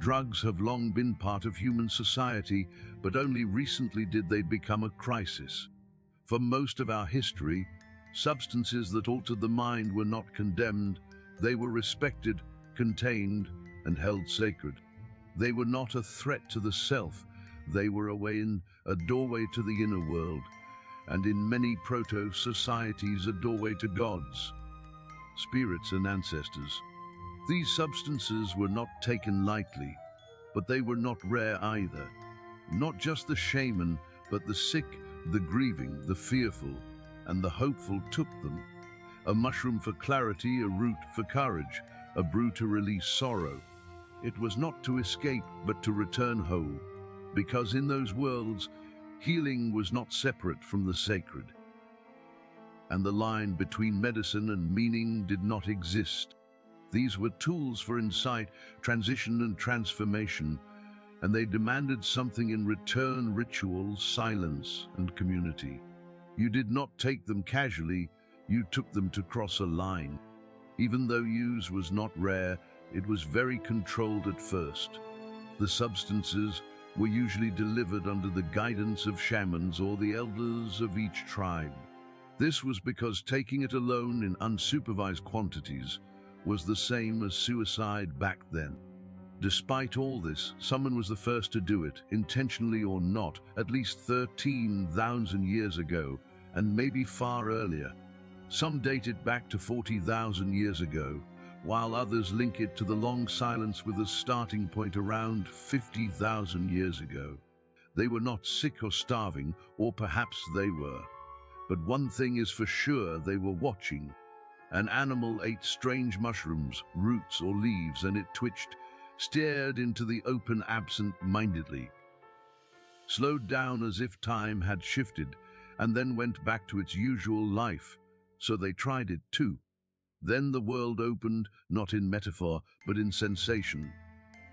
Drugs have long been part of human society, but only recently did they become a crisis. For most of our history, substances that altered the mind were not condemned. They were respected, contained, and held sacred. They were not a threat to the self. They were a doorway to the inner world, and in many proto-societies a doorway to gods, spirits and ancestors. These substances were not taken lightly, but they were not rare either. Not just the shaman, but the sick, the grieving, the fearful, and the hopeful took them. A mushroom for clarity, a root for courage, a brew to release sorrow. It was not to escape, but to return whole, because in those worlds, healing was not separate from the sacred. And the line between medicine and meaning did not exist. These were tools for insight, transition, and transformation, and they demanded something in return: ritual, silence, and community. You did not take them casually, you took them to cross a line. Even though use was not rare, it was very controlled at first. The substances were usually delivered under the guidance of shamans or the elders of each tribe. This was because taking it alone in unsupervised quantities was the same as suicide back then. Despite all this, someone was the first to do it, intentionally or not, at least 13,000 years ago, and maybe far earlier. Some date it back to 40,000 years ago, while others link it to the long silence with a starting point around 50,000 years ago. They were not sick or starving, or perhaps they were. But one thing is for sure: they were watching. An animal ate strange mushrooms, roots, or leaves, and it twitched, stared into the open absent-mindedly, slowed down as if time had shifted, and then went back to its usual life. So they tried it too. Then the world opened, not in metaphor, but in sensation.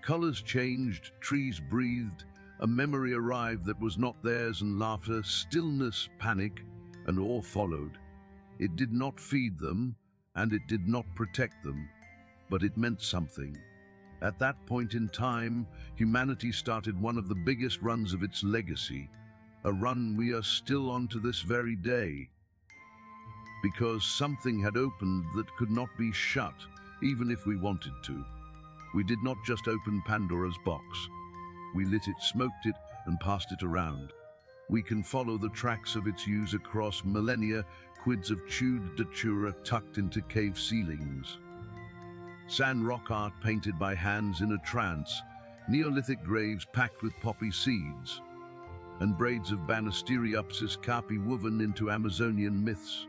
Colors changed, trees breathed, a memory arrived that was not theirs, and laughter, stillness, panic, and awe followed. It did not feed them, and it did not protect them, but it meant something. At that point in time, humanity started one of the biggest runs of its legacy, a run we are still on to this very day. Because something had opened that could not be shut, even if we wanted to. We did not just open Pandora's box. We lit it, smoked it, and passed it around. We can follow the tracks of its use across millennia: quids of chewed datura tucked into cave ceilings, sand rock art painted by hands in a trance, Neolithic graves packed with poppy seeds, and braids of Banisteriopsis carpi woven into Amazonian myths.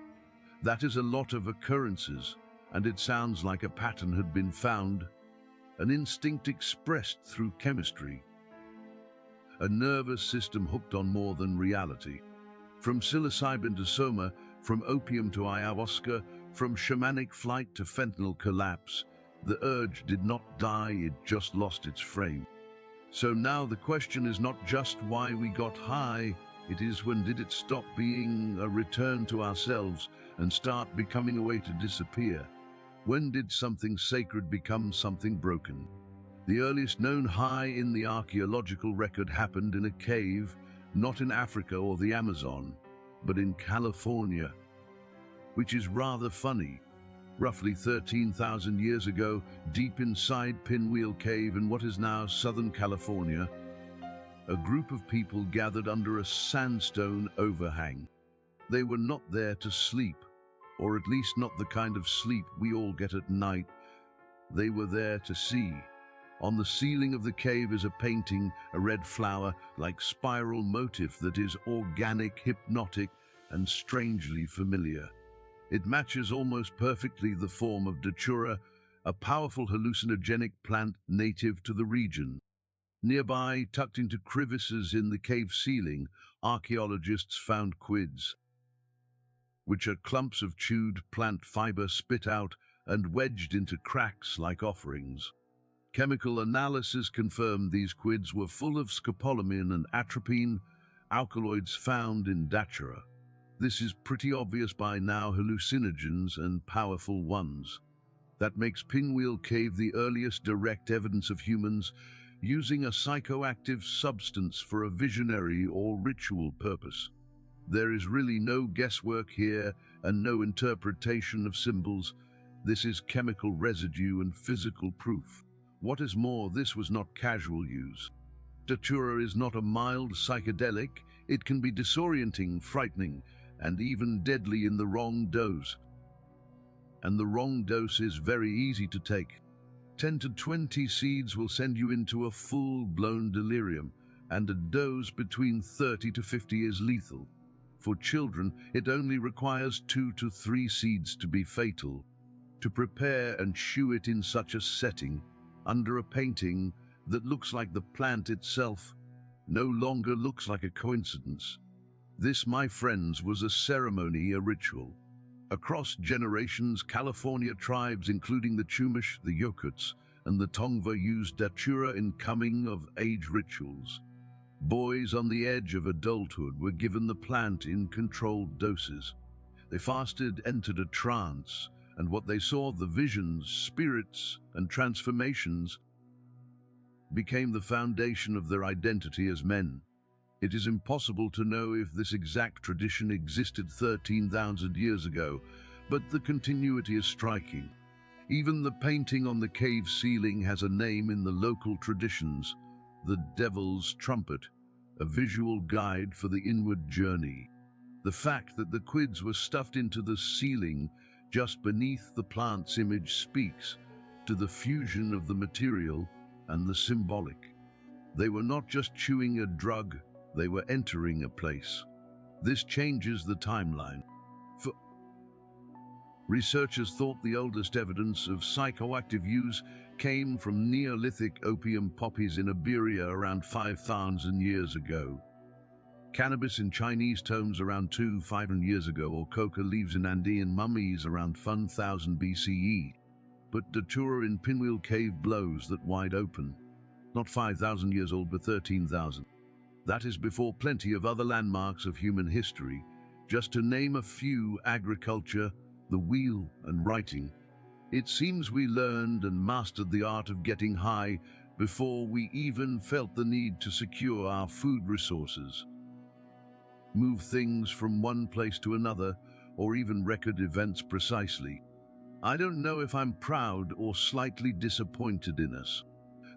That is a lot of occurrences, and it sounds like a pattern had been found, an instinct expressed through chemistry, a nervous system hooked on more than reality. From psilocybin to soma, from opium to ayahuasca, from shamanic flight to fentanyl collapse, the urge did not die, it just lost its frame. So now the question is not just why we got high, it is when did it stop being a return to ourselves and start becoming a way to disappear? When did something sacred become something broken? The earliest known high in the archaeological record happened in a cave, not in Africa or the Amazon, but in California, which is rather funny. Roughly 13,000 years ago, deep inside Pinwheel Cave in what is now Southern California, a group of people gathered under a sandstone overhang. They were not there to sleep, or at least not the kind of sleep we all get at night. They were there to see. On the ceiling of the cave is a painting, a red flower-like spiral motif that is organic, hypnotic, and strangely familiar. It matches almost perfectly the form of datura, a powerful hallucinogenic plant native to the region. Nearby, tucked into crevices in the cave ceiling, archaeologists found quids, which are clumps of chewed plant fiber spit out and wedged into cracks like offerings. Chemical analysis confirmed these quids were full of scopolamine and atropine, alkaloids found in datura. This is pretty obvious by now, hallucinogens and powerful ones. That makes Pinwheel Cave the earliest direct evidence of humans using a psychoactive substance for a visionary or ritual purpose. There is really no guesswork here and no interpretation of symbols. This is chemical residue and physical proof. What is more, this was not casual use. Datura is not a mild psychedelic. It can be disorienting, frightening, and even deadly in the wrong dose. And the wrong dose is very easy to take. 10 to 20 seeds will send you into a full-blown delirium, and a dose between 30 to 50 is lethal. For children, it only requires 2 to 3 seeds to be fatal. To prepare and chew it in such a setting, under a painting that looks like the plant itself, no longer looks like a coincidence. This, my friends, was a ceremony, a ritual. Across generations, California tribes, including the Chumash, the Yokuts, and the Tongva, used datura in coming-of-age rituals. Boys on the edge of adulthood were given the plant in controlled doses. They fasted, entered a trance, and what they saw, the visions, spirits, and transformations, became the foundation of their identity as men. It is impossible to know if this exact tradition existed 13,000 years ago, but the continuity is striking. Even the painting on the cave ceiling has a name in the local traditions, the Devil's Trumpet, a visual guide for the inward journey. The fact that the quids were stuffed into the ceiling just beneath the plant's image speaks to the fusion of the material and the symbolic. They were not just chewing a drug, they were entering a place. This changes the timeline. Researchers thought the oldest evidence of psychoactive use came from Neolithic opium poppies in Iberia around 5,000 years ago. Cannabis in Chinese tombs around 2,500 years ago, or coca leaves in Andean mummies around 1,000 BCE. But datura in Pinwheel Cave blows that wide open. Not 5,000 years old, but 13,000. That is before plenty of other landmarks of human history. Just to name a few: agriculture, the wheel, and writing. It seems we learned and mastered the art of getting high before we even felt the need to secure our food resources, move things from one place to another, or even record events precisely. I don't know if I'm proud or slightly disappointed in us.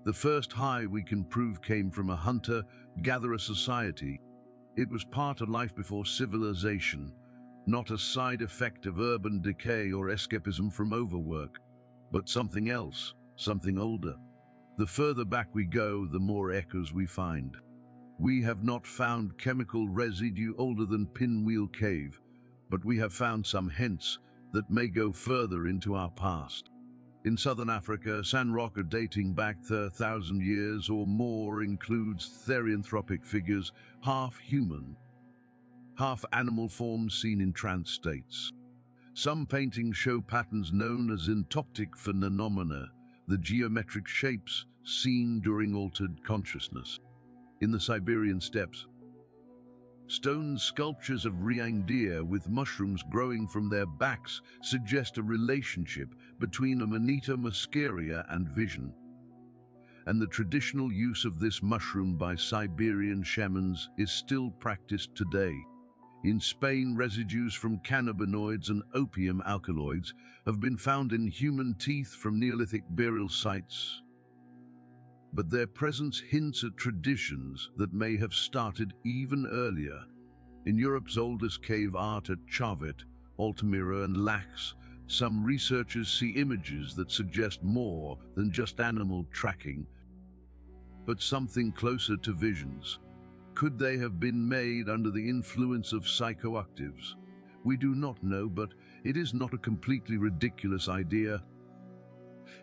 The first high we can prove came from a hunter-gatherer society. It was part of life before civilization, not a side effect of urban decay or escapism from overwork, but something else, something older. The further back we go, the more echoes we find. We have not found chemical residue older than Pinwheel Cave, but we have found some hints that may go further into our past. In southern Africa, sand rock dating back 1,000 years or more includes therianthropic figures, half human, half animal forms seen in trance states. Some paintings show patterns known as entoptic phenomena, the geometric shapes seen during altered consciousness. In the Siberian steppes, stone sculptures of reindeer with mushrooms growing from their backs suggest a relationship between Amanita muscaria and vision. And the traditional use of this mushroom by Siberian shamans is still practiced today. In Spain, residues from cannabinoids and opium alkaloids have been found in human teeth from Neolithic burial sites, but their presence hints at traditions that may have started even earlier. In Europe's oldest cave art at Charvet, Altamira, and Lax, some researchers see images that suggest more than just animal tracking, but something closer to visions. Could they have been made under the influence of psychoactives? We do not know, but it is not a completely ridiculous idea,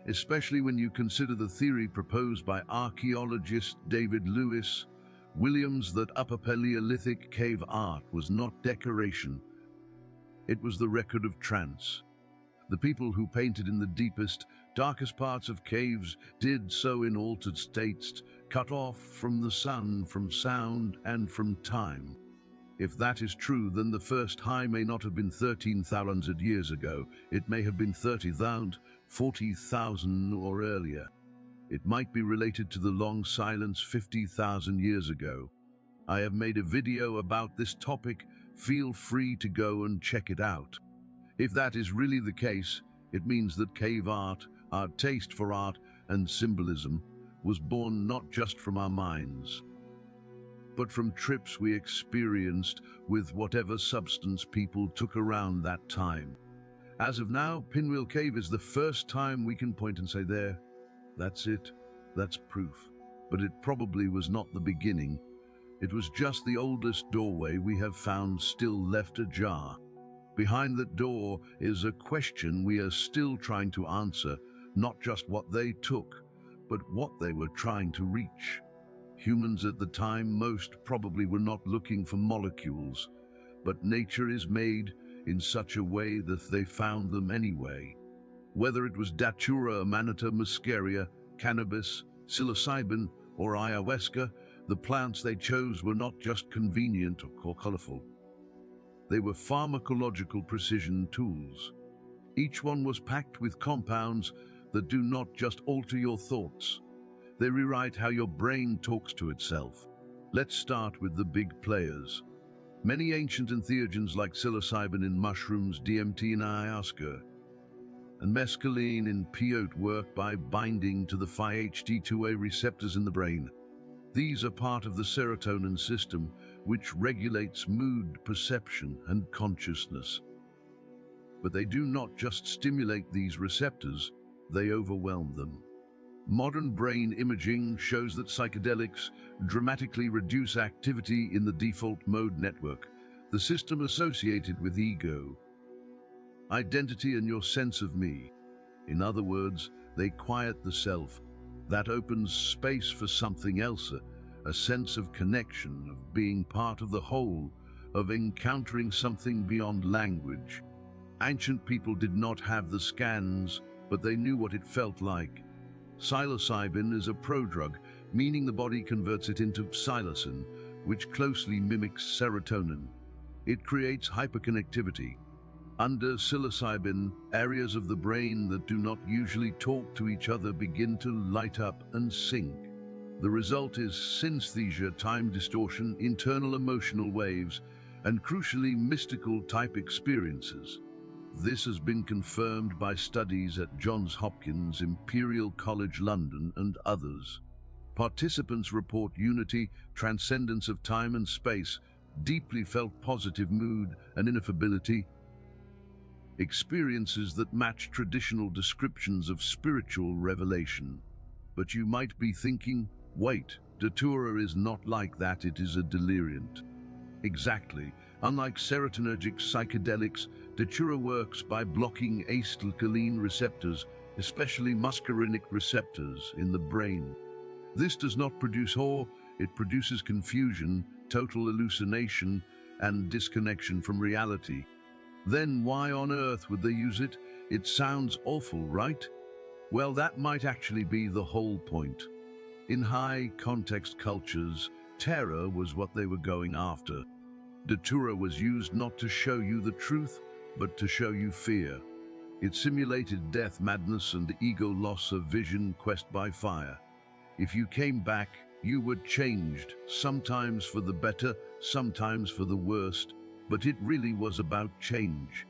especially when you consider the theory proposed by archaeologist David Lewis Williams that Upper Paleolithic cave art was not decoration. It was the record of trance. The people who painted in the deepest, darkest parts of caves did so in altered states, cut off from the sun, from sound, and from time. If that is true, then the first high may not have been 13,000 years ago. It may have been 30,000, 40,000 or earlier. It might be related to the long silence 50,000 years ago. I have made a video about this topic. Feel free to go and check it out. If that is really the case, it means that cave art, our taste for art and symbolism, was born not just from our minds, but from trips we experienced with whatever substance people took around that time. As of now, Pinwheel Cave is the first time we can point and say, there, that's it, that's proof. But it probably was not the beginning. It was just the oldest doorway we have found still left ajar. Behind that door is a question we are still trying to answer, not just what they took, but what they were trying to reach. Humans at the time most probably were not looking for molecules, but nature is made in such a way that they found them anyway. Whether it was Datura, Amanita muscaria, cannabis, psilocybin, or ayahuasca, the plants they chose were not just convenient or colorful. They were pharmacological precision tools. Each one was packed with compounds that do not just alter your thoughts. They rewrite how your brain talks to itself. Let's start with the big players. Many ancient entheogens like psilocybin in mushrooms, DMT in ayahuasca, and mescaline in peyote work by binding to the 5-HT2A receptors in the brain. These are part of the serotonin system, which regulates mood, perception, and consciousness. But they do not just stimulate these receptors, they overwhelm them. Modern brain imaging shows that psychedelics dramatically reduce activity in the default mode network, the system associated with ego, identity, and your sense of me. In other words, they quiet the self. That opens space for something else, a sense of connection, of being part of the whole, of encountering something beyond language. Ancient people did not have the scans, but they knew what it felt like. Psilocybin is a prodrug, meaning the body converts it into psilocin, which closely mimics serotonin. It creates hyperconnectivity. Under psilocybin, areas of the brain that do not usually talk to each other begin to light up and sync. The result is synesthesia, time distortion, internal emotional waves, and crucially mystical type experiences. This has been confirmed by studies at Johns Hopkins, Imperial College London, and others. Participants report unity, transcendence of time and space, deeply felt positive mood and ineffability, experiences that match traditional descriptions of spiritual revelation. But you might be thinking, wait, Datura is not like that, it is a deliriant. Exactly. Unlike serotonergic psychedelics, Datura works by blocking acetylcholine receptors, especially muscarinic receptors, in the brain. This does not produce awe, it produces confusion, total hallucination, and disconnection from reality. Then why on earth would they use it? It sounds awful, right? Well, that might actually be the whole point. In high-context cultures, terror was what they were going after. Datura was used not to show you the truth, but to show you fear. It simulated death, madness, and ego loss of vision, quest by fire. If you came back, you were changed, sometimes for the better, sometimes for the worst, but it really was about change.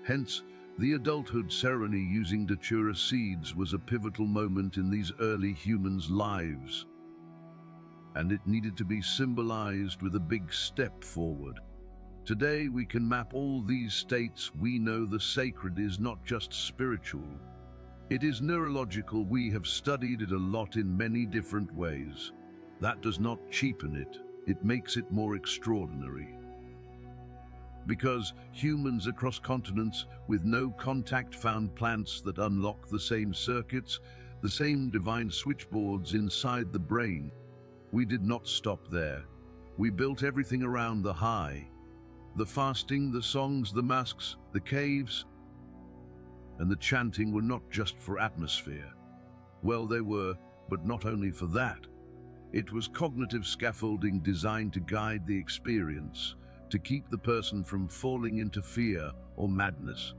Hence, the adulthood ceremony using Datura seeds was a pivotal moment in these early humans' lives. And it needed to be symbolized with a big step forward. Today we can map all these states. We know the sacred is not just spiritual. It is neurological. We have studied it a lot in many different ways. That does not cheapen it. It makes it more extraordinary. Because humans across continents with no contact found plants that unlock the same circuits, the same divine switchboards inside the brain. We did not stop there. We built everything around the high. The fasting, the songs, the masks, the caves, and the chanting were not just for atmosphere. Well, they were, but not only for that. It was cognitive scaffolding designed to guide the experience, to keep the person from falling into fear or madness,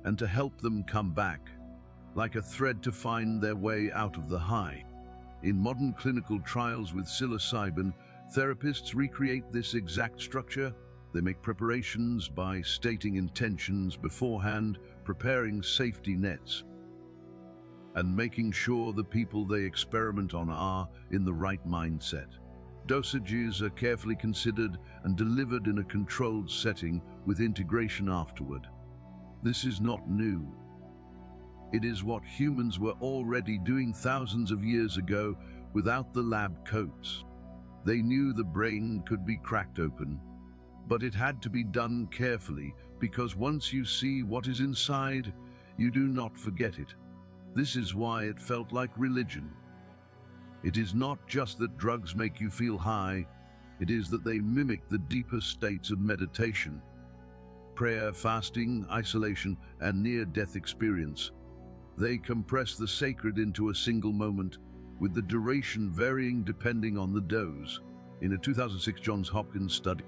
and to help them come back. like a thread to find their way out of the high. In modern clinical trials with psilocybin, therapists recreate this exact structure. They make preparations by stating intentions beforehand, preparing safety nets, and making sure the people they experiment on are in the right mindset. Dosages are carefully considered and delivered in a controlled setting with integration afterward. This is not new. It is what humans were already doing thousands of years ago without the lab coats. They knew the brain could be cracked open, but it had to be done carefully because once you see what is inside, you do not forget it. This is why it felt like religion. It is not just that drugs make you feel high, it is that they mimic the deeper states of meditation, prayer, fasting, isolation, and near-death experience. They compress the sacred into a single moment, with the duration varying depending on the dose. In a 2006 Johns Hopkins study,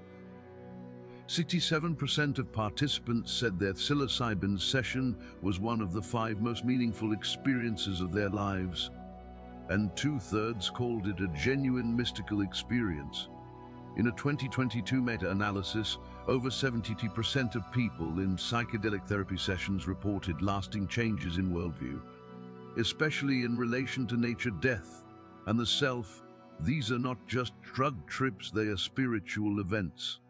67% of participants said their psilocybin session was one of the 5 most meaningful experiences of their lives, and 2/3 called it a genuine mystical experience. In a 2022 meta-analysis, over 70% of people in psychedelic therapy sessions reported lasting changes in worldview, especially in relation to nature, death, and the self. These are not just drug trips, they are spiritual events.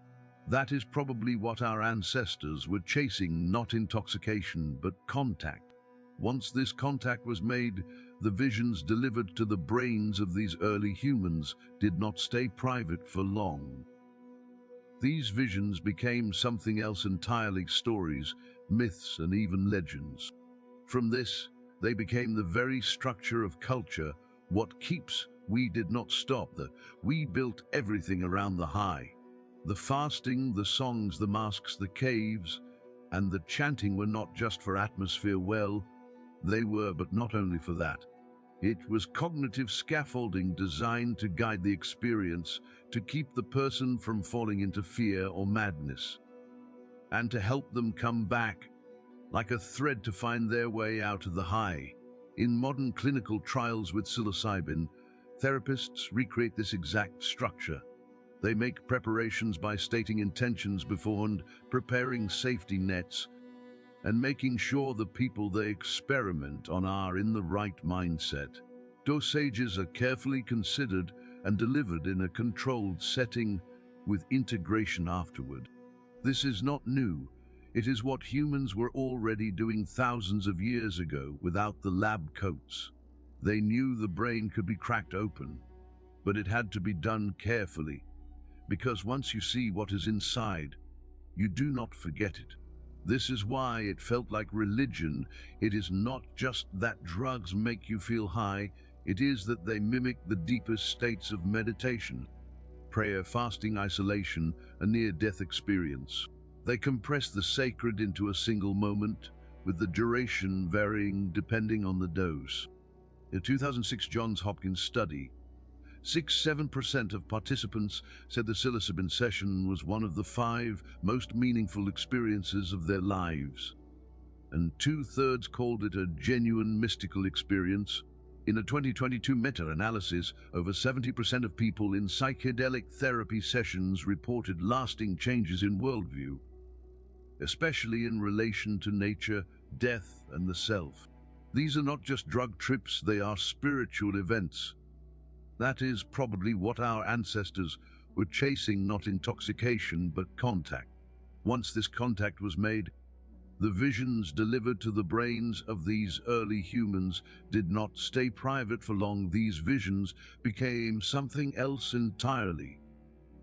That is probably what our ancestors were chasing, not intoxication, but contact. Once this contact was made, the visions delivered to the brains of these early humans did not stay private for long. These visions became something else entirely: stories, myths, and even legends. From this, they became the very structure of culture. What keeps? We did not stop. We built everything around the high. The fasting, the songs, the masks, the caves, and the chanting were not just for atmosphere. Well, they were, but not only for that. It was cognitive scaffolding designed to guide the experience, to keep the person from falling into fear or madness, and to help them come back, like a thread to find their way out of the high. In modern clinical trials with psilocybin, therapists recreate this exact structure. They make preparations by stating intentions beforehand, preparing safety nets, and making sure the people they experiment on are in the right mindset. Dosages are carefully considered and delivered in a controlled setting with integration afterward. This is not new. It is what humans were already doing thousands of years ago without the lab coats. They knew the brain could be cracked open, but it had to be done carefully, because once you see what is inside, you do not forget it. This is why it felt like religion. It is not just that drugs make you feel high, it is that they mimic the deepest states of meditation, prayer, fasting, isolation, a near-death experience. They compress the sacred into a single moment, with the duration varying depending on the dose. In a 2006 Johns Hopkins study, 6-7% of participants said the psilocybin session was one of the 5 most meaningful experiences of their lives, and 2/3 called it a genuine mystical experience. In a 2022 meta-analysis, over 70% of people in psychedelic therapy sessions reported lasting changes in worldview, especially in relation to nature, death, and the self. These are not just drug trips, they are spiritual events. That is probably what our ancestors were chasing, not intoxication, but contact. Once this contact was made, the visions delivered to the brains of these early humans did not stay private for long. These visions became something else entirely.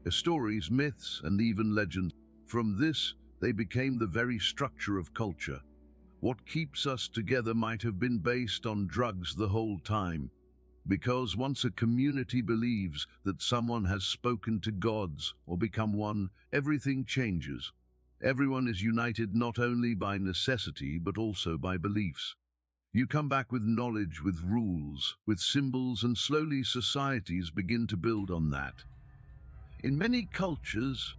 Stories, myths, and even legends. From this, they became the very structure of culture. What keeps us together might have been based on drugs the whole time. Because once a community believes that someone has spoken to gods or become one, everything changes. Everyone is united not only by necessity, but also by beliefs. You come back with knowledge, with rules, with symbols, and slowly societies begin to build on that. In many cultures,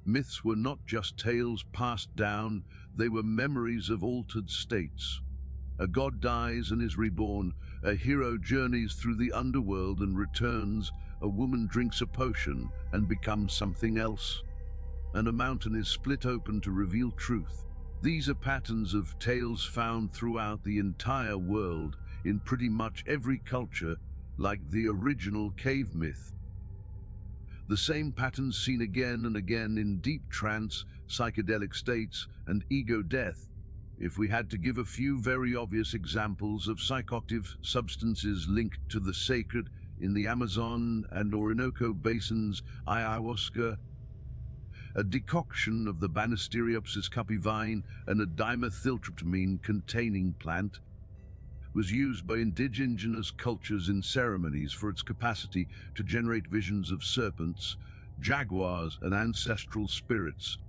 myths were not just tales passed down, they were memories of altered states. A god dies and is reborn, a hero journeys through the underworld and returns, a woman drinks a potion and becomes something else, and a mountain is split open to reveal truth. These are patterns of tales found throughout the entire world, in pretty much every culture, like the original cave myth. The same patterns seen again and again in deep trance, psychedelic states, and ego death. If we had to give a few very obvious examples of psychoactive substances linked to the sacred in the Amazon and Orinoco basins, ayahuasca, a decoction of the Banisteriopsis capivine and a dimethyltryptamine-containing plant, was used by indigenous cultures in ceremonies for its capacity to generate visions of serpents, jaguars, and ancestral spirits,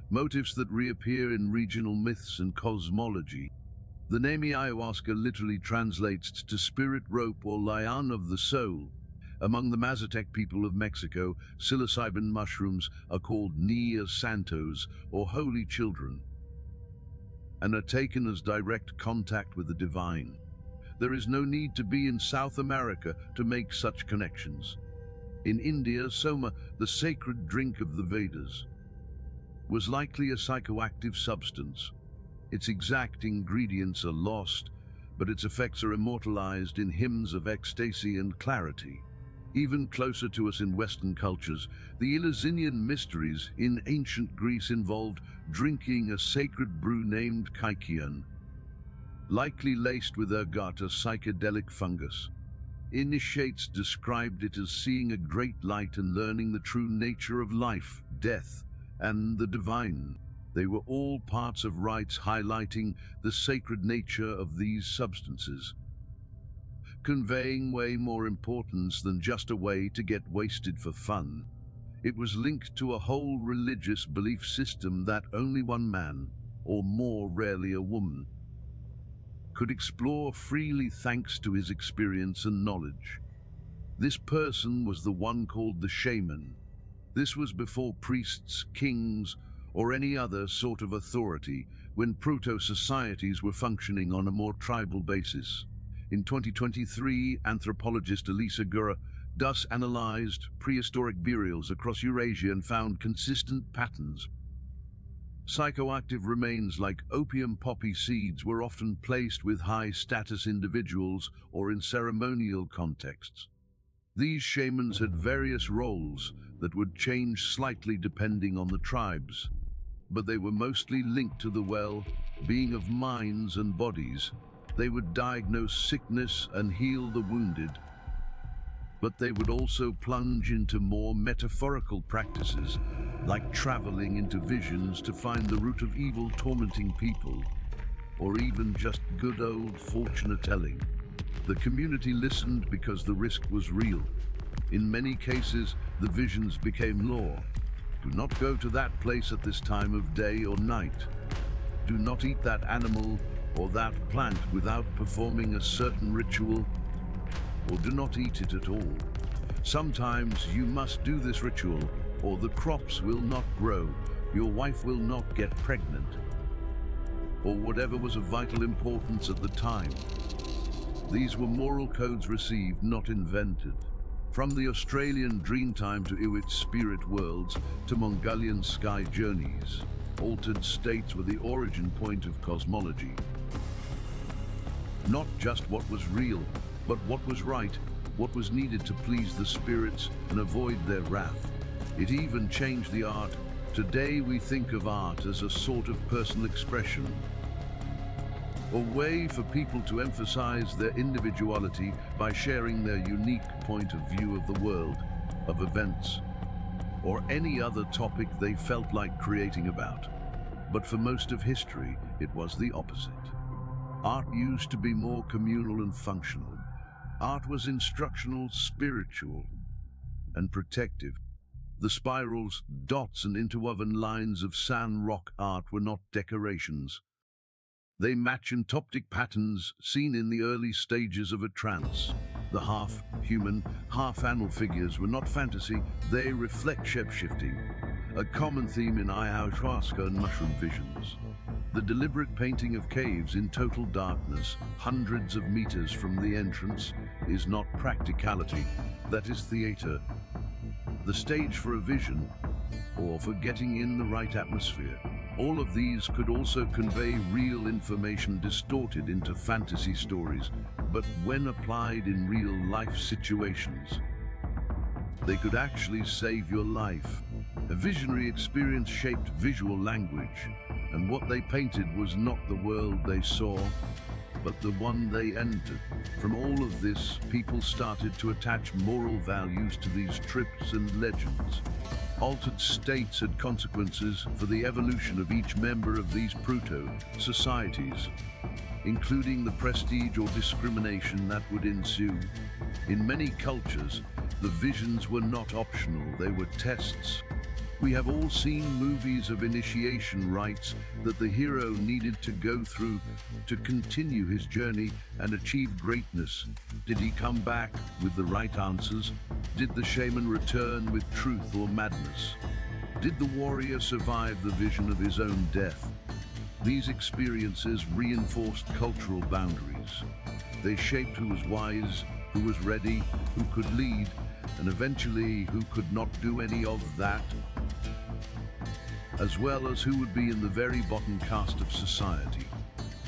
motifs that reappear in regional myths and cosmology. The name ayahuasca literally translates to spirit rope or lion of the soul. Among the Mazatec people of Mexico, psilocybin mushrooms are called Nia Santos, or holy children, and are taken as direct contact with the divine. There is no need to be in South America to make such connections. In India, Soma, the sacred drink of the Vedas, was likely a psychoactive substance. Its exact ingredients are lost, but its effects are immortalized in hymns of ecstasy and clarity. Even closer to us in Western cultures, the Eleusinian mysteries in ancient Greece involved drinking a sacred brew named kykeon, likely laced with ergot, a psychedelic fungus. Initiates described it as seeing a great light and learning the true nature of life, death, and the divine. They were all parts of rites highlighting the sacred nature of these substances, conveying way more importance than just a way to get wasted for fun. It was linked to a whole religious belief system that only one man, or more rarely a woman, could explore freely thanks to his experience and knowledge. This person was the one called the shaman. This was before priests, kings, or any other sort of authority, when proto-societies were functioning on a more tribal basis. In 2023, anthropologist Elisa Gura thus analyzed prehistoric burials across Eurasia and found consistent patterns. Psychoactive remains like opium poppy seeds were often placed with high-status individuals or in ceremonial contexts. These shamans had various roles that would change slightly depending on the tribes, but they were mostly linked to the well-being of minds and bodies. They would diagnose sickness and heal the wounded, but they would also plunge into more metaphorical practices, like traveling into visions to find the root of evil tormenting people, or even just good old fortune-telling. The community listened because the risk was real. In many cases, the visions became law. Do not go to that place at this time of day or night. Do not eat that animal or that plant without performing a certain ritual, or do not eat it at all. Sometimes you must do this ritual, or the crops will not grow, your wife will not get pregnant, or whatever was of vital importance at the time. These were moral codes received, not invented. From the Australian Dreamtime to Inuit spirit worlds to Mongolian sky journeys, altered states were the origin point of cosmology. Not just what was real, but what was right, what was needed to please the spirits and avoid their wrath. It even changed the art. Today we think of art as a sort of personal expression, a way for people to emphasize their individuality by sharing their unique point of view of the world, of events, or any other topic they felt like creating about. But for most of history, it was the opposite. Art used to be more communal and functional. Art was instructional, spiritual, and protective. The spirals, dots, and interwoven lines of San Roque art were not decorations. They match entoptic patterns seen in the early stages of a trance. The half-human, half-animal figures were not fantasy, they reflect shape-shifting, a common theme in ayahuasca and mushroom visions. The deliberate painting of caves in total darkness, hundreds of meters from the entrance, is not practicality, that is theater. The stage for a vision, or for getting in the right atmosphere. All of these could also convey real information distorted into fantasy stories, but when applied in real-life situations, they could actually save your life. A visionary experience shaped visual language, and what they painted was not the world they saw, but the one they entered. From all of this, people started to attach moral values to these trips and legends. Altered states had consequences for the evolution of each member of these proto-societies, including the prestige or discrimination that would ensue. In many cultures, the visions were not optional, they were tests. We have all seen movies of initiation rites that the hero needed to go through to continue his journey and achieve greatness. Did he come back with the right answers? Did the shaman return with truth or madness? Did the warrior survive the vision of his own death? These experiences reinforced cultural boundaries. They shaped who was wise, who was ready, who could lead, and eventually who could not do any of that, as well as who would be in the very bottom caste of society.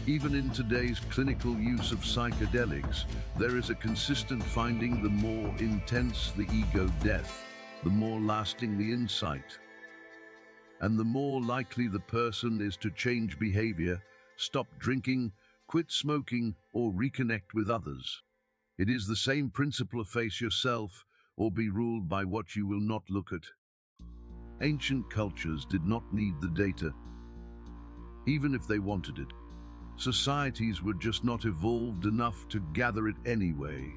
Even in today's clinical use of psychedelics, there is a consistent finding: the more intense the ego death, the more lasting the insight, and the more likely the person is to change behavior, stop drinking, quit smoking, or reconnect with others. It is the same principle of face yourself or be ruled by what you will not look at. Ancient cultures did not need the data, even if they wanted it. Societies were just not evolved enough to gather it anyway.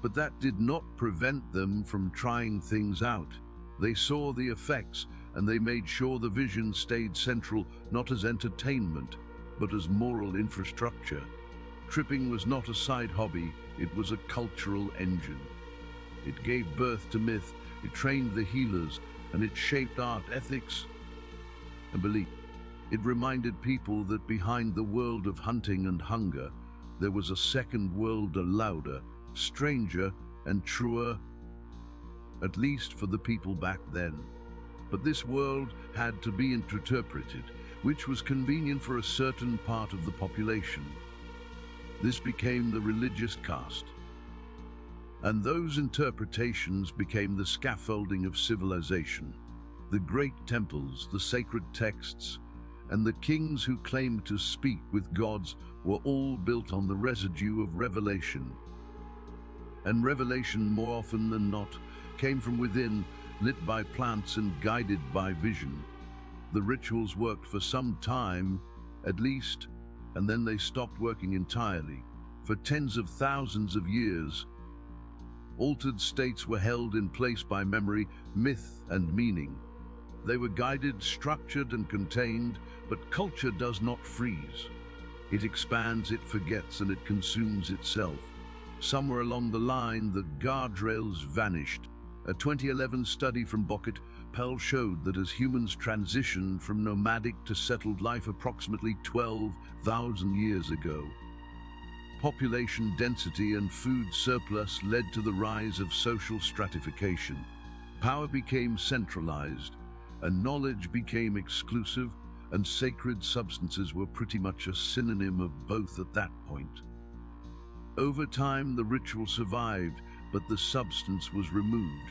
But that did not prevent them from trying things out. They saw the effects, and they made sure the vision stayed central, not as entertainment, but as moral infrastructure. Tripping was not a side hobby, it was a cultural engine. It gave birth to myth, it trained the healers, and it shaped art, ethics, and belief. It reminded people that behind the world of hunting and hunger, there was a second world, a louder, stranger, and truer, at least for the people back then. But this world had to be interpreted, which was convenient for a certain part of the population. This became the religious caste. And those interpretations became the scaffolding of civilization. The great temples, the sacred texts, and the kings who claimed to speak with gods were all built on the residue of revelation. And revelation, more often than not, came from within, lit by plants and guided by vision. The rituals worked for some time, at least, and then they stopped working entirely. For tens of thousands of years, altered states were held in place by memory, myth, and meaning. They were guided, structured, and contained, but culture does not freeze. It expands, it forgets, and it consumes itself. Somewhere along the line, the guardrails vanished. A 2011 study from Bucket Pell showed that as humans transitioned from nomadic to settled life approximately 12,000 years ago, population density and food surplus led to the rise of social stratification. Power became centralized, and knowledge became exclusive, and sacred substances were pretty much a synonym of both at that point. Over time, the ritual survived, but the substance was removed.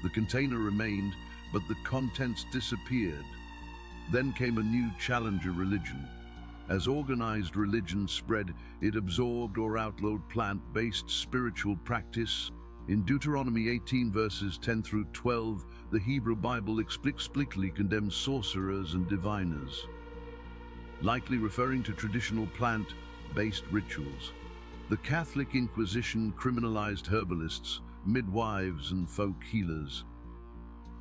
The container remained, but the contents disappeared. Then came a new challenger religion. As organized religion spread, it absorbed or outlawed plant-based spiritual practice. In Deuteronomy 18 verses 10 through 12, the Hebrew Bible explicitly condemns sorcerers and diviners, likely referring to traditional plant-based rituals. The Catholic Inquisition criminalized herbalists, midwives, and folk healers,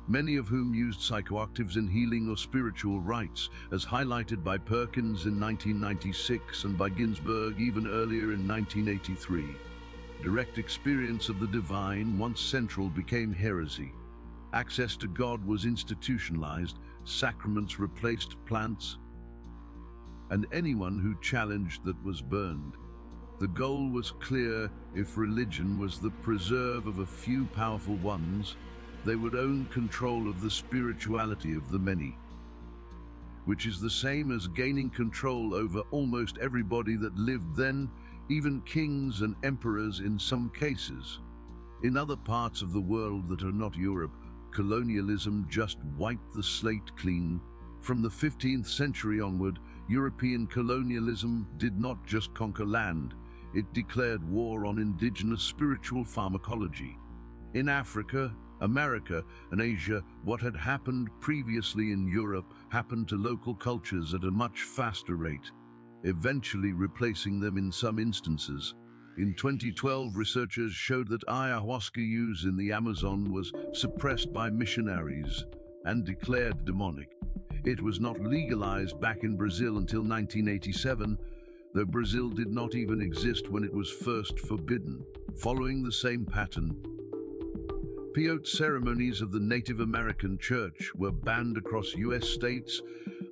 many of whom used psychoactives in healing or spiritual rites, as highlighted by Perkins in 1996 and by Ginsberg even earlier in 1983. Direct experience of the divine, once central, became heresy. Access to God was institutionalized, sacraments replaced plants, and anyone who challenged that was burned. The goal was clear: if religion was the preserve of a few powerful ones, they would own control of the spirituality of the many, which is the same as gaining control over almost everybody that lived then, even kings and emperors in some cases. In other parts of the world that are not Europe, colonialism just wiped the slate clean. From the 15th century onward, European colonialism did not just conquer land, it declared war on indigenous spiritual pharmacology. In Africa, America, and Asia, what had happened previously in Europe happened to local cultures at a much faster rate, eventually replacing them in some instances. In 2012, researchers showed that ayahuasca use in the Amazon was suppressed by missionaries and declared demonic. It was not legalized back in Brazil until 1987, though Brazil did not even exist when it was first forbidden. Following the same pattern, peyote ceremonies of the Native American Church were banned across U.S. states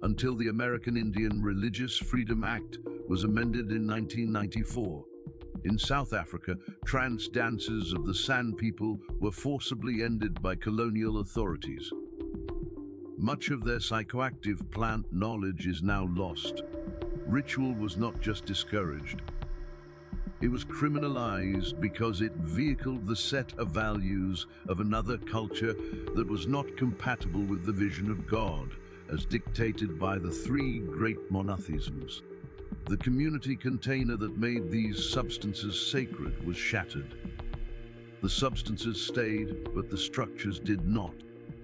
until the American Indian Religious Freedom Act was amended in 1994. In South Africa, trance dances of the San people were forcibly ended by colonial authorities. Much of their psychoactive plant knowledge is now lost. Ritual was not just discouraged, it was criminalized because it vehicled the set of values of another culture that was not compatible with the vision of God, as dictated by the three great monotheisms. The community container that made these substances sacred was shattered. The substances stayed, but the structures did not.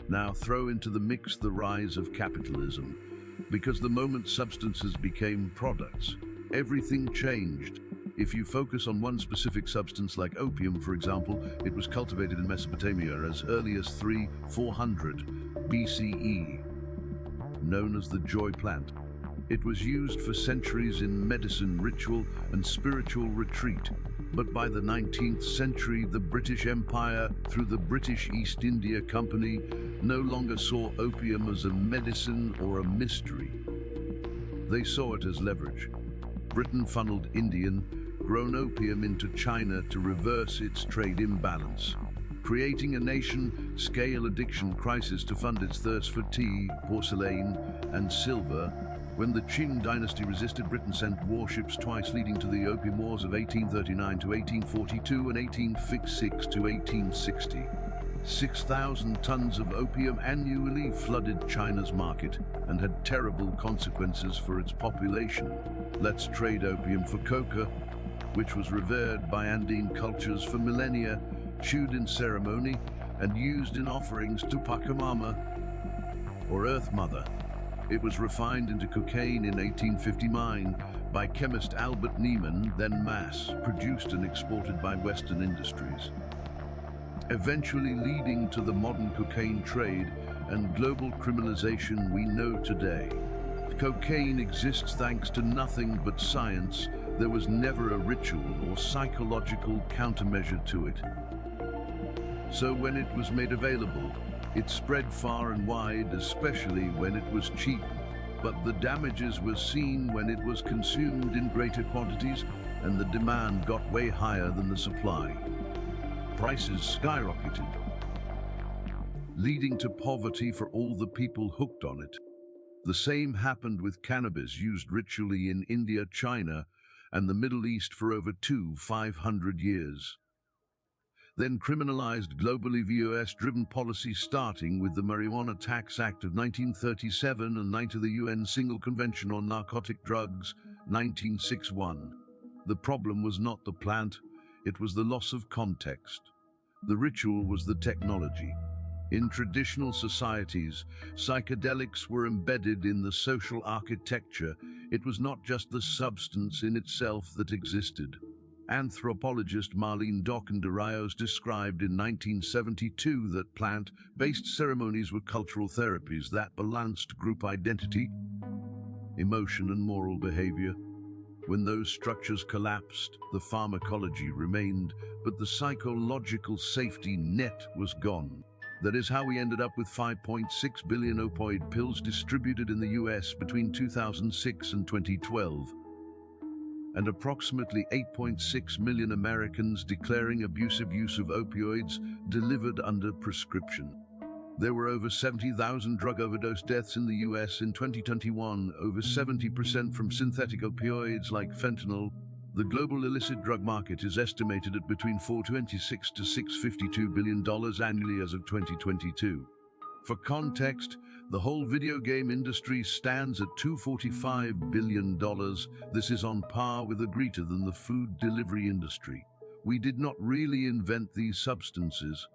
Now throw into the mix the rise of capitalism. Because the moment substances became products, everything changed. If you focus on one specific substance like opium, for example, it was cultivated in Mesopotamia as early as 400 BCE, known as the joy plant. It was used for centuries in medicine, ritual, and spiritual retreat. But by the 19th century, the British Empire, through the British East India Company, no longer saw opium as a medicine or a mystery. They saw it as leverage. Britain funneled Indian-grown opium into China to reverse its trade imbalance, creating a nation-scale addiction crisis to fund its thirst for tea, porcelain, and silver. When the Qing dynasty resisted, Britain sent warships twice, leading to the Opium Wars of 1839 to 1842 and 1856 to 1860. 6,000 tons of opium annually flooded China's market and had terrible consequences for its population. Let's trade opium for coca, which was revered by Andine cultures for millennia, chewed in ceremony, and used in offerings to Pachamama, or Earth Mother. It was refined into cocaine in 1859 by chemist Albert Niemann, then mass-produced and exported by Western industries, eventually leading to the modern cocaine trade and global criminalization we know today. Cocaine exists thanks to nothing but science. There was never a ritual or psychological countermeasure to it. So when it was made available, it spread far and wide, especially when it was cheap. But the damages were seen when it was consumed in greater quantities and the demand got way higher than the supply. Prices skyrocketed, leading to poverty for all the people hooked on it. The same happened with cannabis, used ritually in India, China, and the Middle East for over 500 years. Then criminalized globally via US-driven policy, starting with the Marijuana Tax Act of 1937 and 9 to the UN Single Convention on Narcotic Drugs, 1961. The problem was not the plant, it was the loss of context. The ritual was the technology. In traditional societies, psychedelics were embedded in the social architecture. It was not just the substance in itself that existed. Anthropologist Marlene Dockenderayos described in 1972 that plant-based ceremonies were cultural therapies that balanced group identity, emotion, and moral behavior. When those structures collapsed, the pharmacology remained, but the psychological safety net was gone. That is how we ended up with 5.6 billion opioid pills distributed in the US between 2006 and 2012, and approximately 8.6 million Americans declaring abusive use of opioids delivered under prescription. There were over 70,000 drug overdose deaths in the US in 2021, over 70% from synthetic opioids like fentanyl. The global illicit drug market is estimated at between $426 to $652 billion annually as of 2022. For context, the whole video game industry stands at $245 billion. This is on par with or greater than the food delivery industry. We did not really invent these substances.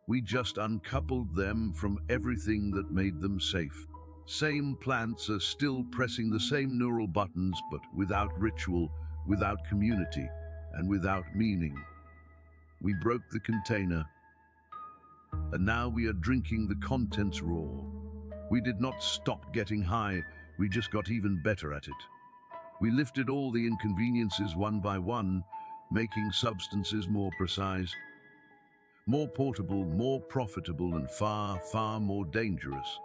We just uncoupled them from everything that made them safe. Same plants are still pressing the same neural buttons, but without ritual, without community, and without meaning. We broke the container, and now we are drinking the contents raw. We did not stop getting high, we just got even better at it. We lifted all the inconveniences one by one, making substances more precise, more portable, more profitable, and far, far more dangerous.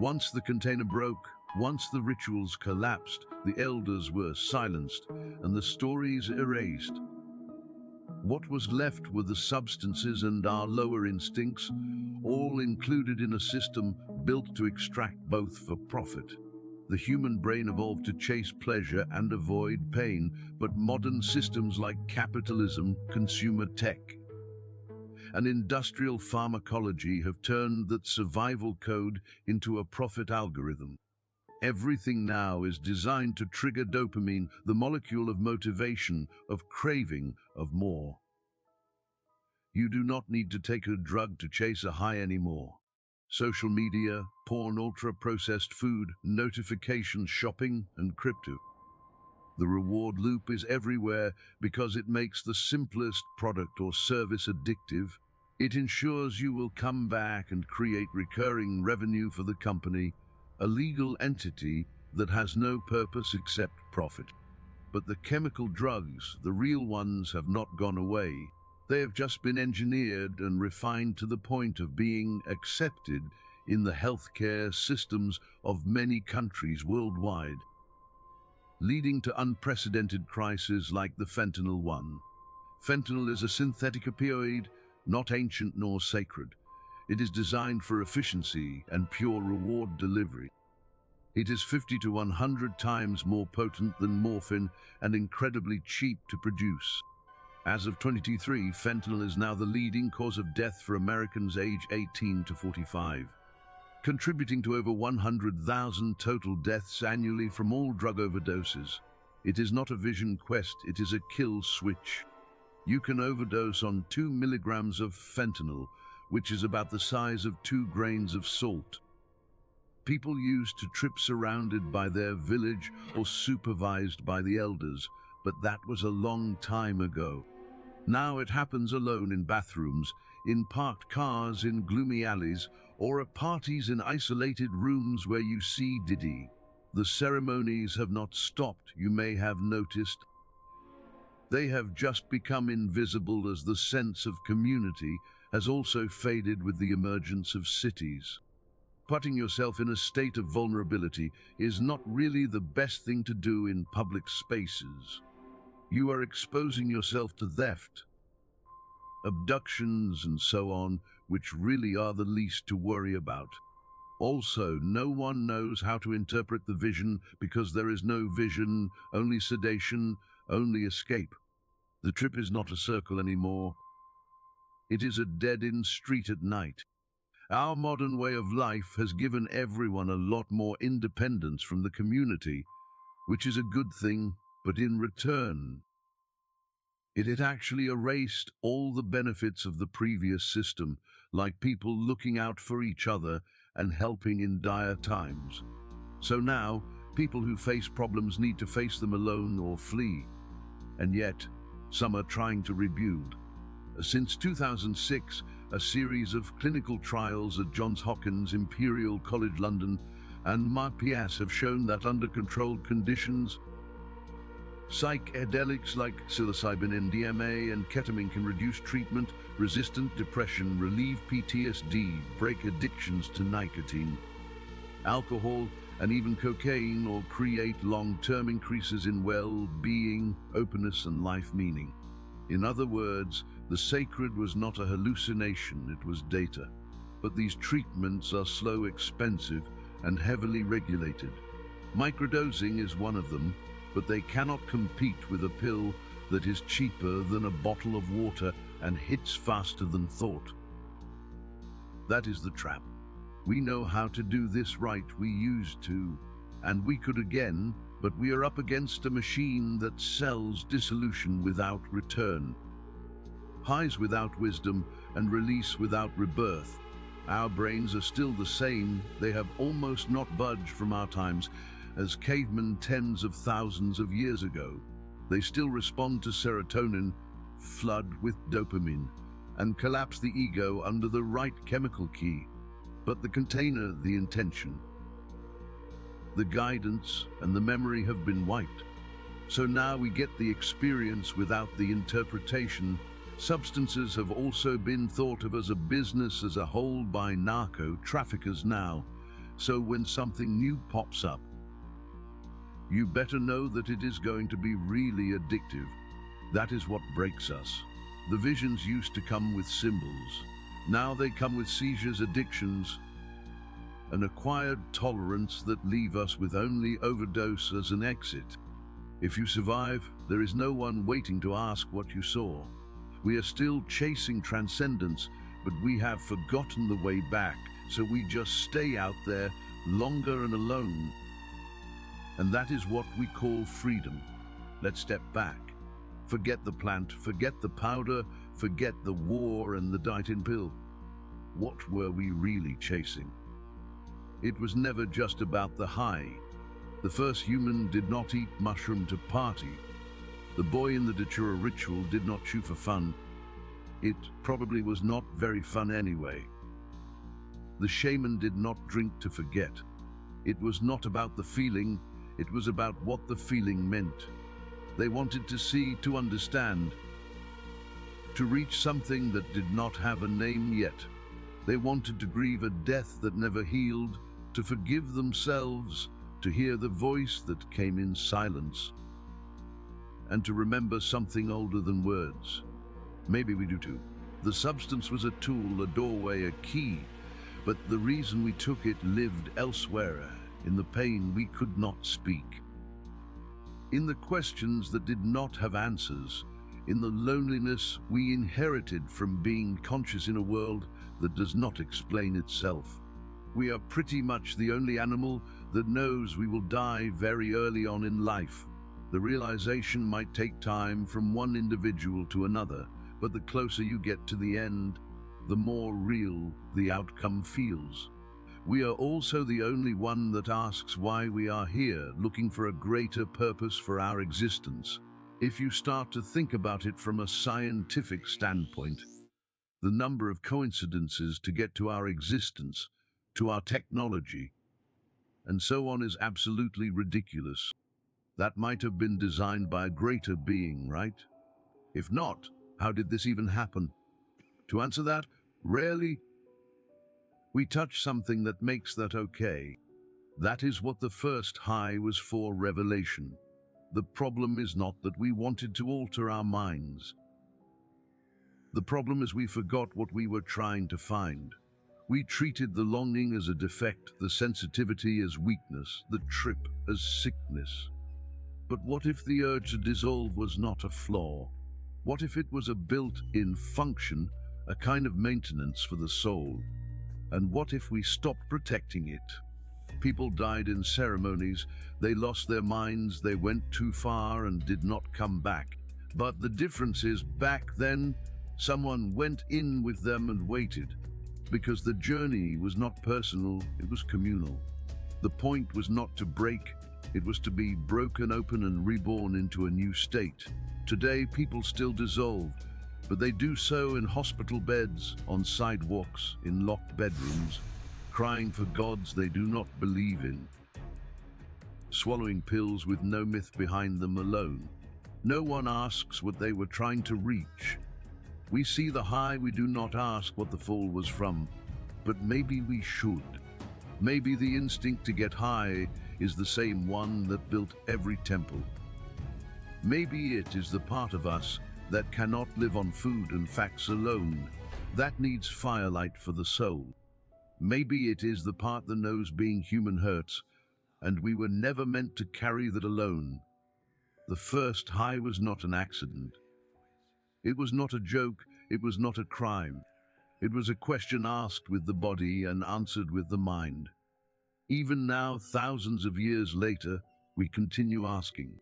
Once the container broke, once the rituals collapsed, the elders were silenced, and the stories erased. What was left were the substances and our lower instincts, all included in a system built to extract both for profit. The human brain evolved to chase pleasure and avoid pain, but modern systems like capitalism, consumer tech, and industrial pharmacology have turned that survival code into a profit algorithm. Everything now is designed to trigger dopamine, the molecule of motivation, of craving, of more. You do not need to take a drug to chase a high anymore. Social media, porn, ultra-processed food, notifications, shopping, and crypto. The reward loop is everywhere because it makes the simplest product or service addictive. It ensures you will come back and create recurring revenue for the company, a legal entity that has no purpose except profit. But the chemical drugs, the real ones, have not gone away. They have just been engineered and refined to the point of being accepted in the healthcare systems of many countries worldwide, leading to unprecedented crises like the fentanyl one. Fentanyl is a synthetic opioid, not ancient nor sacred. It is designed for efficiency and pure reward delivery. It is 50 to 100 times more potent than morphine and incredibly cheap to produce. As of 2023, fentanyl is now the leading cause of death for Americans aged 18 to 45, contributing to over 100,000 total deaths annually from all drug overdoses. It is not a vision quest, it is a kill switch. You can overdose on 2 milligrams of fentanyl, which is about the size of 2 grains of salt. People used to trip surrounded by their village or supervised by the elders, but that was a long time ago. Now it happens alone in bathrooms, in parked cars, in gloomy alleys, or at parties in isolated rooms where you see Diddy. The ceremonies have not stopped, you may have noticed. They have just become invisible as the sense of community has also faded with the emergence of cities. Putting yourself in a state of vulnerability is not really the best thing to do in public spaces. You are exposing yourself to theft, abductions, and so on, which really are the least to worry about. Also, no one knows how to interpret the vision because there is no vision, only sedation, only escape. The trip is not a circle anymore. It is a dead-end street at night. Our modern way of life has given everyone a lot more independence from the community, which is a good thing, but in return, it had actually erased all the benefits of the previous system, like people looking out for each other and helping in dire times. So now, people who face problems need to face them alone or flee. And yet, some are trying to rebuild. Since 2006, a series of clinical trials at Johns Hopkins, Imperial College London, and MAPIAS have shown that under controlled conditions, Psychedelics like psilocybin, MDMA, and ketamine can reduce treatment-resistant depression, relieve PTSD, break addictions to nicotine, alcohol, and even cocaine, or create long-term increases in well-being, openness, and life meaning. In other words, the sacred was not a hallucination, it was data. But these treatments are slow, expensive, and heavily regulated. Microdosing is one of them, but they cannot compete with a pill that is cheaper than a bottle of water and hits faster than thought. That is the trap. We know how to do this right, we used to, and we could again, but we are up against a machine that sells dissolution without return. Highs without wisdom and release without rebirth. Our brains are still the same, they have almost not budged from our times as cavemen tens of thousands of years ago. They still respond to serotonin, flood with dopamine, and collapse the ego under the right chemical key. But the container, the intention, the guidance, and the memory have been wiped. So now we get the experience without the interpretation. Substances have also been thought of as a business as a whole by narco traffickers now. So when something new pops up, you better know that it is going to be really addictive. That is what breaks us. The visions used to come with symbols. Now they come with seizures, addictions, an acquired tolerance that leave us with only overdose as an exit. If you survive, there is no one waiting to ask what you saw. We are still chasing transcendence, but we have forgotten the way back, so we just stay out there longer and alone. And that is what we call freedom. Let's step back. Forget the plant, forget the powder, forget the war and the diet pill. What were we really chasing? It was never just about the high. The first human did not eat mushroom to party. The boy in the Datura ritual did not chew for fun. It probably was not very fun anyway. The shaman did not drink to forget. It was not about the feeling, it was about what the feeling meant. They wanted to see, to understand, to reach something that did not have a name yet. They wanted to grieve a death that never healed, to forgive themselves, to hear the voice that came in silence, and to remember something older than words. Maybe we do too. The substance was a tool, a doorway, a key, but the reason we took it lived elsewhere, in the pain we could not speak, in the questions that did not have answers, in the loneliness we inherited from being conscious in a world that does not explain itself. We are pretty much the only animal that knows we will die very early on in life. The realization might take time from one individual to another, but the closer you get to the end, the more real the outcome feels. We are also the only one that asks why we are here, looking for a greater purpose for our existence. If you start to think about it from a scientific standpoint, the number of coincidences to get to our existence, to our technology, and so on is absolutely ridiculous. That might have been designed by a greater being, right? If not, how did this even happen? To answer that, rarely. We touch something that makes that okay. That is what the first high was for, revelation. The problem is not that we wanted to alter our minds. The problem is we forgot what we were trying to find. We treated the longing as a defect, the sensitivity as weakness, the trip as sickness. But what if the urge to dissolve was not a flaw? What if it was a built-in function, a kind of maintenance for the soul? And what if we stopped protecting it? People died in ceremonies, they lost their minds, they went too far and did not come back. But the difference is, back then, someone went in with them and waited, because the journey was not personal, it was communal. The point was not to break, it was to be broken open and reborn into a new state. Today, people still dissolve, but they do so in hospital beds, on sidewalks, in locked bedrooms, crying for gods they do not believe in, swallowing pills with no myth behind them alone. No one asks what they were trying to reach. We see the high, we do not ask what the fall was from. But maybe we should. Maybe the instinct to get high is the same one that built every temple. Maybe it is the part of us that cannot live on food and facts alone, that needs firelight for the soul. Maybe it is the part that knows being human hurts, and we were never meant to carry that alone. The first high was not an accident. It was not a joke, it was not a crime. It was a question asked with the body and answered with the mind. Even now, thousands of years later, we continue asking.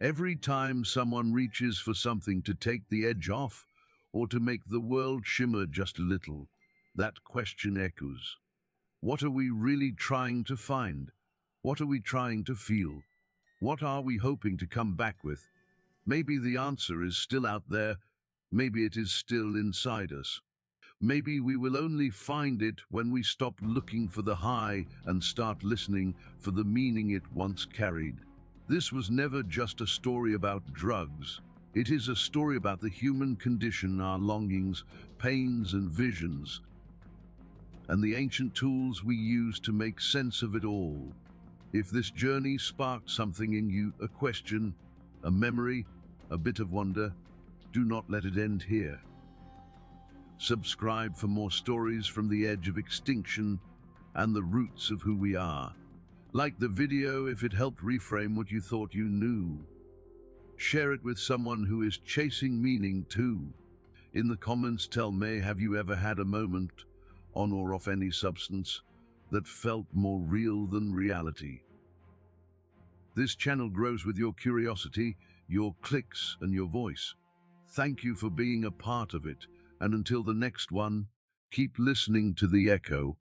Every time someone reaches for something to take the edge off or to make the world shimmer just a little, that question echoes. What are we really trying to find? What are we trying to feel? What are we hoping to come back with? Maybe the answer is still out there. Maybe it is still inside us. Maybe we will only find it when we stop looking for the high and start listening for the meaning it once carried. This was never just a story about drugs. It is a story about the human condition, our longings, pains and visions, and the ancient tools we use to make sense of it all. If this journey sparked something in you, a question, a memory, a bit of wonder, do not let it end here. Subscribe for more stories from the edge of extinction and the roots of who we are. Like the video if it helped reframe what you thought you knew. Share it with someone who is chasing meaning too. In the comments tell me, have you ever had a moment, on or off any substance, that felt more real than reality? This channel grows with your curiosity, your clicks and your voice. Thank you for being a part of it, and until the next one, keep listening to the echo.